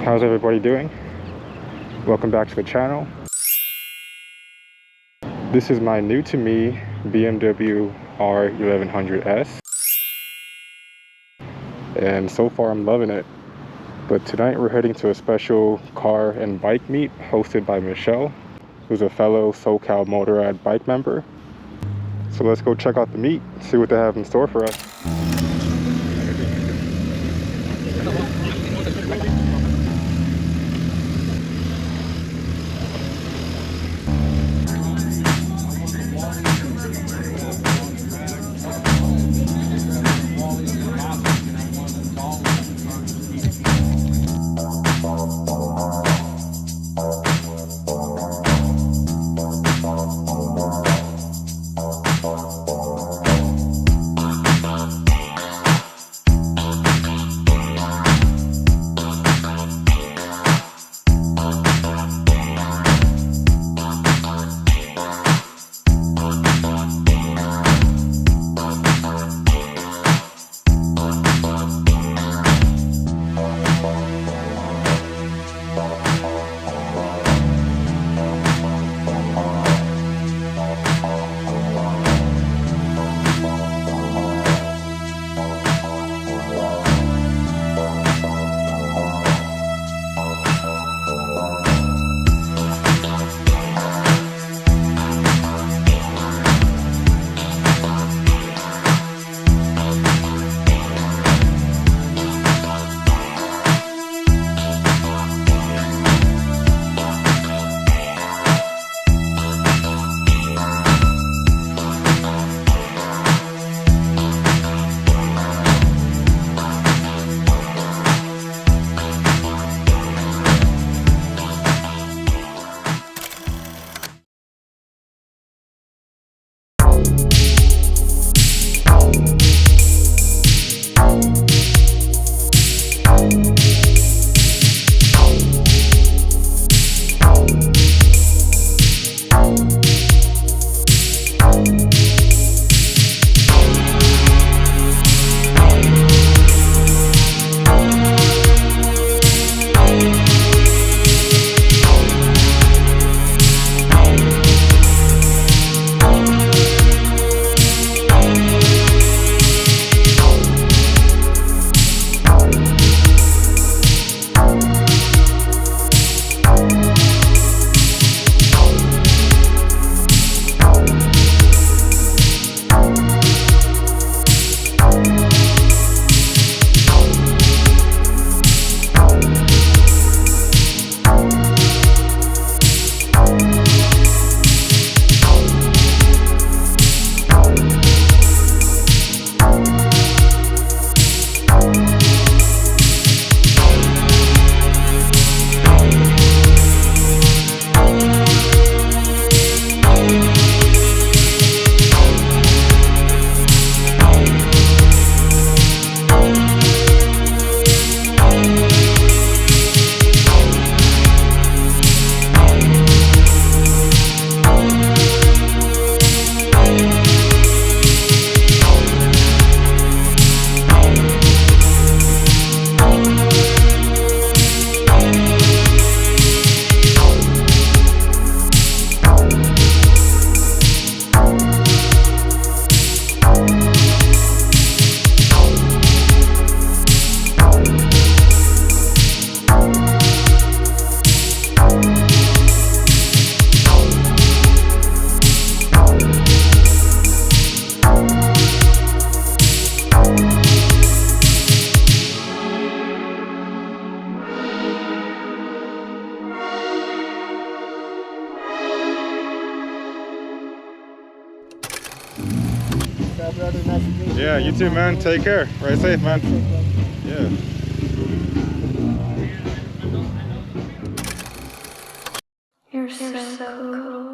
How's everybody doing? Welcome back to the channel. This is my new to me BMW R1100S, and so far I'm loving it. But tonight we're heading to a special car and bike meet hosted by Michelle, who's a fellow SoCal Motorrad bike member. So let's go check out the meet, see what they have in store for us. Yeah, you too, man. Take care. Ride safe, man. Yeah. You're so cool.